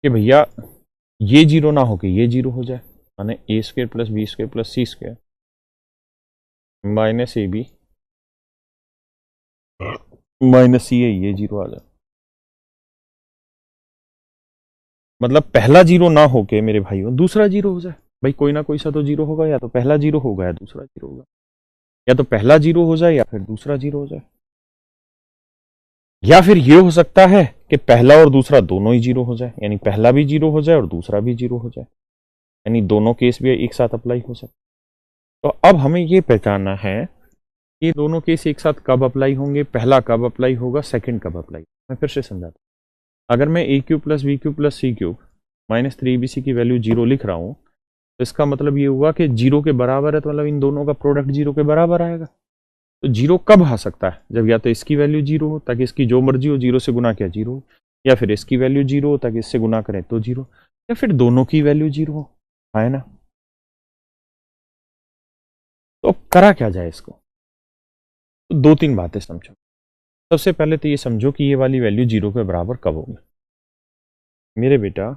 कि भैया ये जीरो ना होके ये जीरो हो जाए, माने A square plus B square plus C square minus A B minus C A, ये जीरो आ जाए। मतलब पहला जीरो ना होके मेरे भाइयों दूसरा जीरो हो जाए। भाई कोई ना कोई सा तो जीरो होगा, या तो पहला जीरो होगा या दूसरा जीरो होगा, या तो पहला जीरो हो जाए या फिर दूसरा जीरो हो जाए। या फिर ये हो सकता है कि पहला और दूसरा दोनों ही जीरो हो जाए, यानी पहला भी जीरो हो जाए और दूसरा भी जीरो हो जाए, यानी दोनों केस भी एक साथ अप्लाई हो सकते। तो अब हमें ये पहचानना है कि दोनों केस एक साथ कब अप्लाई होंगे, पहला कब अप्लाई होगा, सेकंड कब अप्लाई। मैं फिर से समझाता हूं। अगर मैं A cube plus B cube plus C cube minus 3abc की वैल्यू जीरो लिख रहा हूं, तो इसका मतलब ये हुआ कि जीरो के बराबर है, तो मतलब इन दोनों का प्रोडक्ट जीरो के बराबर आएगा। तो जीरो कब आ सकता है? जब या तो इसकी वैल्यू जीरो हो ताकि इसकी जो मर्जी हो जीरो से गुना किया जीरो हो, या फिर इसकी वैल्यू जीरो हो ताकि इससे गुना करें तो जीरो, या फिर दोनों की वैल्यू जीरो हो। है ना। तो करा क्या जाए इसको? तो दो तीन बातें समझो। सबसे पहले तो ये समझो कि ये वाली वैल्यू जीरो के बराबर कब होगी। मेरे बेटा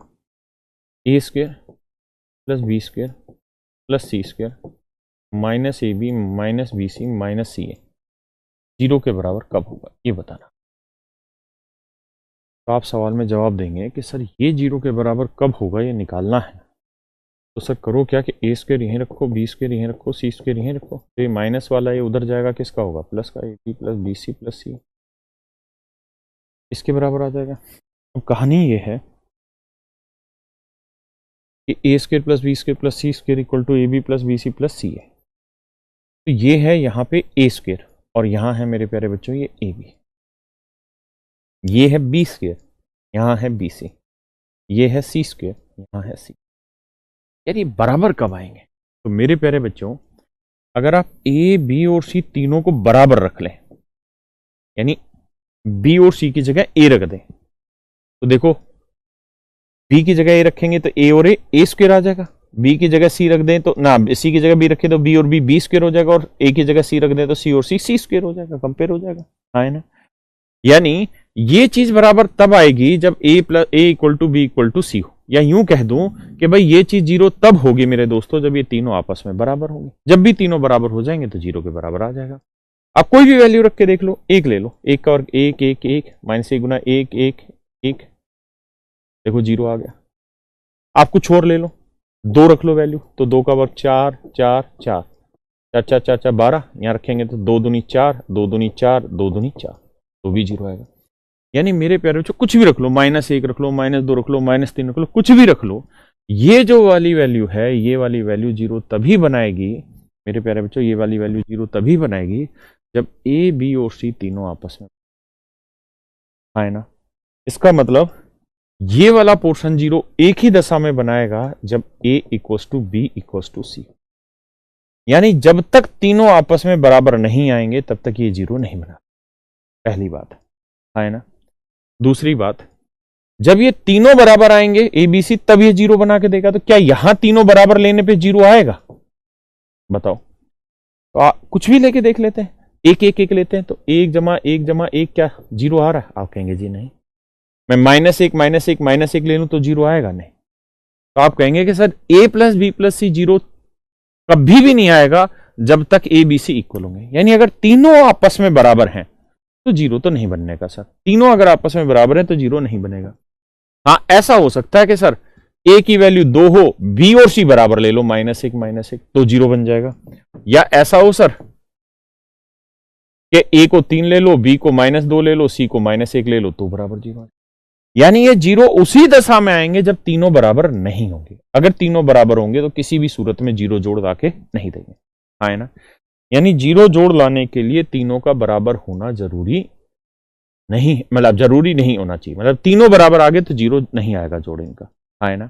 A square plus B square plus C square minus A B minus B C minus C A zero के बराबर कब होगा, ये बताना। तो आप सवाल में जवाब देंगे कि सर ये जीरो के बराबर कब होगा, ये निकालना है। तो सर करो क्या कि ए स्क्वायर यहीं रखो, बी स्क्वायर यहीं रखो, सी स्क्वायर यहीं रखो, तो ये माइनस वाला ये उधर जाएगा, किसका होगा? प्लस का, A B plus B C plus C, इसके बराबर आ जाएगा। अब कहानी ये है कि A square plus B square plus C square equal to A B plus B C plus C है। तो ये है यहाँ पे ए स्क्वायर, और यहाँ है मेरे प्यारे बच्चों ये ए बी, ये है बी स्क्वायर, यहाँ है बी सी, ये है सी स्क्वायर, यहाँ है सी। यार ये बराबर कब आएंगे? तो मेरे प्यारे बच्चों अगर आप ए बी और सी तीनों को बराबर रख लें, यानी बी और सी की जगह ए रख दें, तो देखो बी की जगह ए रखेंगे तो ए और ए स्क्वायर आ जाएगा, बी की जगह सी रख दें तो ना, सी की जगह बी रखें तो बी और बी स्क्वायर हो जाएगा, और ए की जगह सी रख दें तो सी और सी स्क्वायर हो जाएगा, कंपेयर हो जाएगा। है ना। यानी ये चीज बराबर तब आएगी जब A plus A equal to B equal to C हो, या यूं कह दूं कि भाई ये चीज जीरो तब होगी मेरे दोस्तों जब ये तीनों आपस में बराबर होंगे। जब भी तीनों बराबर हो जाएंगे तो जीरो के बराबर आ जाएगा। आप कोई भी वैल्यू रख के देख लो, एक ले लो, एक का वर्ग एक एक एक माइनस एक गुना एक एक एक, देखो जीरो आ गया। आप कुछ और ले लो, दो रख लो वैल्यू, तो दो का वर्ग चार चार चार चार चार चार चार 12, यहां रखेंगे तो दो दूनी चार, दो दूनी चार, दो दूनी चार, तो भी जीरो आएगा। यानी मेरे प्यारे बच्चों कुछ भी रख लो, माइनस एक रख लो, माइनस दो रख लो, माइनस तीन रख लो, कुछ भी रख लो, ये जो वाली वैल्यू है ये वाली वैल्यू जीरो तभी बनाएगी मेरे प्यारे बच्चों, ये वाली वैल्यू जीरो तभी बनाएगी जब ए बी और सी तीनों आपस में। है ना। इसका मतलब ये वाला पोर्शन जीरो एक ही दशा में बनाएगा जब A equals to B equals to C, यानी जब तक तीनों आपस में बराबर नहीं आएंगे तब तक ये जीरो नहीं बना। पहली बात है ना। दूसरी बात, जब ये तीनों बराबर आएंगे ए बी सी तब ये जीरो बना के देगा। तो क्या यहां तीनों बराबर लेने पे जीरो आएगा? बताओ। तो कुछ भी लेके देख लेते हैं, एक एक एक लेते हैं, तो एक जमा एक क्या जीरो आ रहा है? आप कहेंगे जी नहीं। मैं माइनस एक ले लूं तो जीरो आएगा? नहीं। तो आप कहेंगे कि सर ए plus B plus C zero कभी भी नहीं आएगा जब तक ए बी सी इक्वल होंगे। यानी अगर तीनों आपस में बराबर हैं तो जीरो तो नहीं बनने का। सर तीनों अगर आपस में बराबर है तो जीरो नहीं बनेगा। हाँ ऐसा हो सकता है कि सर ए की वैल्यू 2 हो, बी और सी बराबर ले लो, माइनस एक तो जीरो बन जाएगा। या ऐसा हो सर कि ए को 3 ले लो, बी को -2 ले लो, सी को -1 ले लो, तो बराबर जीरो। यानी ये जीरो उसी दशा में आएंगे जब तीनों बराबर नहीं होंगे। अगर तीनों बराबर होंगे तो किसी भी सूरत में जीरो जोड़ लाके नहीं देंगे। है ना। यानी जीरो जोड़ लाने के लिए तीनों का बराबर होना जरूरी नहीं, मतलब जरूरी नहीं होना चाहिए, मतलब तीनों बराबर आ गए तो जीरो नहीं आएगा जोड़ने का, है ना।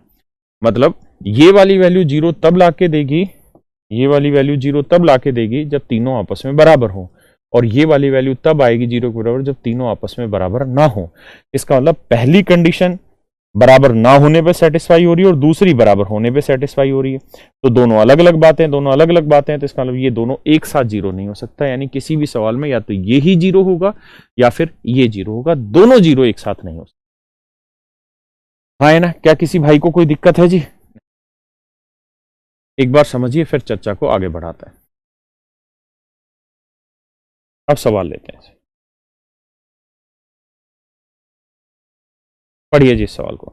मतलब ये वाली वैल्यू जीरो तब लाके देगी, ये वाली वैल्यू जीरो तब लाके देगी जब तीनों आपस में बराबर हो, और ये वाली वैल्यू तब आएगी जीरो के बराबर जब तीनों आपस में बराबर ना हो। इसका मतलब पहली कंडीशन बराबर ना होने पे सेटिस्फाई हो रही है और दूसरी बराबर होने पे सेटिस्फाई हो रही है। तो दोनों अलग अलग बातें, दोनों अलग अलग बातें हैं, तो इसका मतलब ये दोनों एक साथ जीरो नहीं हो सकता। यानी किसी भी सवाल में या तो ये ही जीरो होगा या फिर ये जीरो होगा, दोनों जीरो एक साथ नहीं हो सकते। हाँ है ना। क्या किसी भाई को कोई दिक्कत है जी? एक बार समझिए फिर चर्चा को आगे बढ़ाता है। अब सवाल लेते हैं, पढ़िए जी इस सवाल को।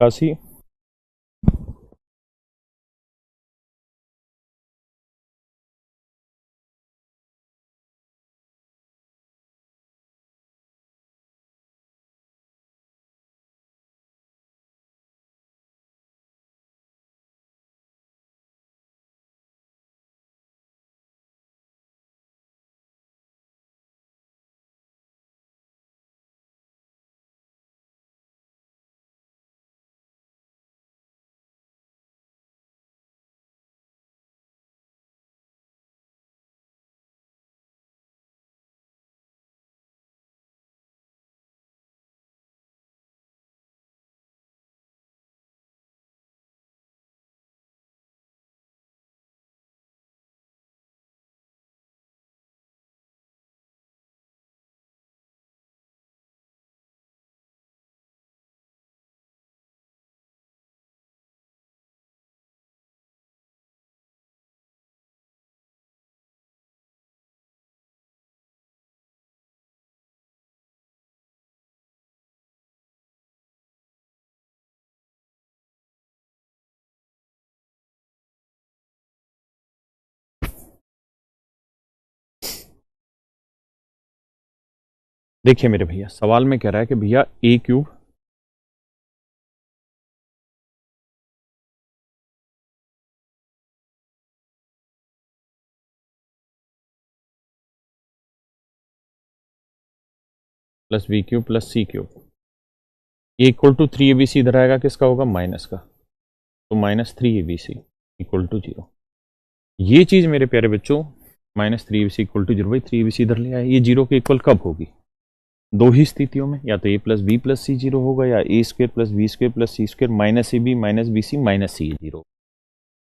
काशी देखिए मेरे भैया, सवाल में कह रहा है कि भैया A cube plus B cube plus C cube ये इक्वल टू 3abc इधर आएगा, किसका होगा? माइनस का। तो -3abc इक्वल टू 0। ये चीज मेरे प्यारे बच्चों, -3abc इक्वल टू 0, भाई 3abc इधर ले आए, ये जीरो के इक्वल कब होगी? दो ही स्थितियों में, या तो a plus B plus C zero होगा, या A square plus B square plus C square minus A B minus B C minus C zero.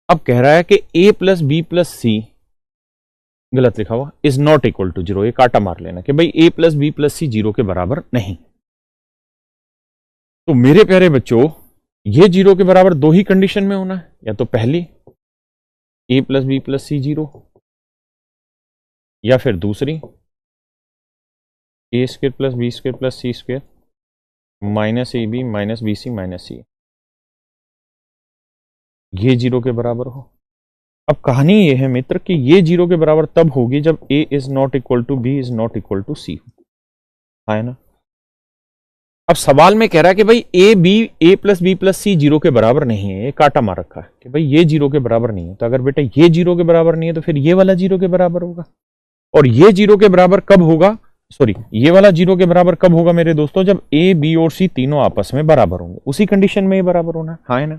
अब कह रहा है कि a plus B plus C, गलत लिखा हुआ, इज नॉट इक्वल टू 0। ये काटा मार लेना कि भाई a plus B plus C zero के बराबर नहीं। तो मेरे प्यारे बच्चों, ये जीरो के बराबर दो ही कंडीशन में होना है, या तो पहली a plus B plus C zero, या फिर दूसरी A square plus B square plus C square minus A B minus B C minus C, ये जीरो के बराबर हो। अब कहानी ये है मित्र कि ये जीरो के बराबर तब होगी जब a is not equal to B is not equal to C, है ना। अब सवाल में कह रहा है कि भाई ए plus B plus C zero के बराबर नहीं है, ये काटा मार रखा है कि भाई ये जीरो के बराबर नहीं है। तो अगर बेटा ये जीरो के बराबर नहीं है तो फिर ये वाला जीरो के बराबर होगा, और ये जीरो के बराबर कब होगा? सॉरी, ये वाला जीरो के बराबर कब होगा मेरे दोस्तों? जब ए बी और सी तीनों आपस में बराबर होंगे, उसी कंडीशन में ये बराबर होना है ना।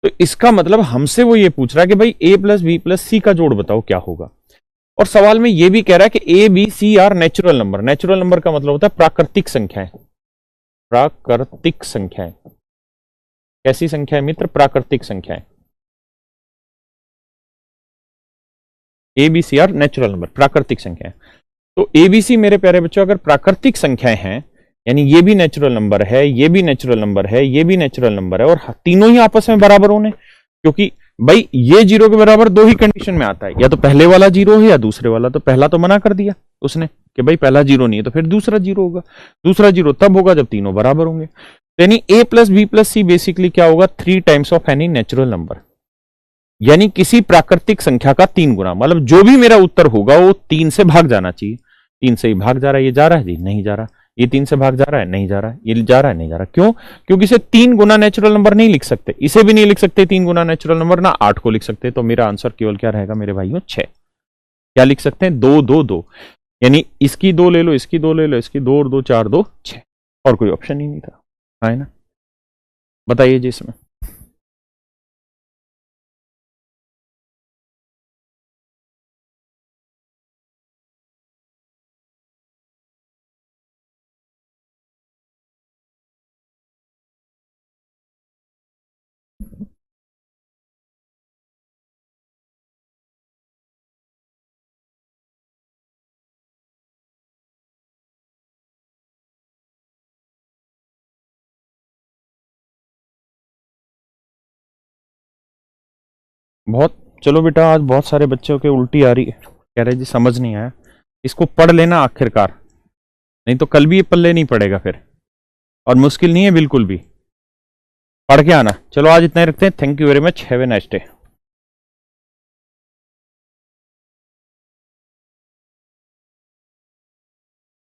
तो इसका मतलब हमसे वो ये पूछ रहा है कि भाई a plus B plus C का जोड़ बताओ क्या होगा। और सवाल में ये भी कह रहा है कि A B C are natural number. Natural number का मतलब होता है प्राकृतिक संख्याएं। प्राकृतिक संख्याएं कैसी संख्या है मित्र? प्राकृतिक संख्याएं। A B C are natural number, प्राकृतिक संख्याएं। तो एबीसी मेरे प्यारे बच्चों अगर प्राकृतिक संख्याएं हैं, यानी ये भी नेचुरल नंबर है, ये भी नेचुरल नंबर है, ये भी नेचुरल नंबर है, और तीनों ही आपस में बराबर होने, क्योंकि भाई ये 0 के बराबर दो ही कंडीशन में आता है, या तो पहले वाला 0 है या दूसरे वाला। तो पहला तो मना कर दिया उसने कि भाई पहला 0 नहीं है, तो फिर दूसरा 0 होगा। दूसरा 0 तब होगा जब तीनों बराबर होंगे। यानी a plus B plus C basically क्या होगा, 3 times of any natural number, यानी किसी प्राकृतिक संख्या का 3 गुना। मतलब जो भी मेरा उत्तर होगा वो 3 से भाग जाना चाहिए। 3 से ही भाग जा रहा है, ये जा रहा है जी नहीं जा रहा, ये 3 से भाग जा रहा है नहीं जा रहा, ये जा रहा है नहीं जा रहा। क्यों? क्योंकि इसे 3 गुना नेचुरल नंबर नहीं लिख सकते, इसे भी नहीं लिख सकते 3 गुना नेचुरल नंबर, ना 8 को लिख सकते। तो मेरा आंसर केवल क्या रहेगा मेरे भाइयों, 6। क्या लिख सकते हैं, 2 2 2, यानी इसकी 2 ले लो, इसकी 2 ले लो, इसकी 2 और 2 4 2 6, और कोई ऑप्शन ही नहीं था, है ना। बताइए जी इसमें। बहुत, चलो बेटा आज बहुत सारे बच्चों के उल्टी आ रही है, कह रहे जी समझ नहीं आया, इसको पढ़ लेना आखिरकार, नहीं तो कल भी ये पल्ले नहीं पड़ेगा फिर, और मुश्किल नहीं है बिल्कुल भी, पढ़ के आना। चलो आज इतना ही रखते हैं, thank you very much, have a nice day.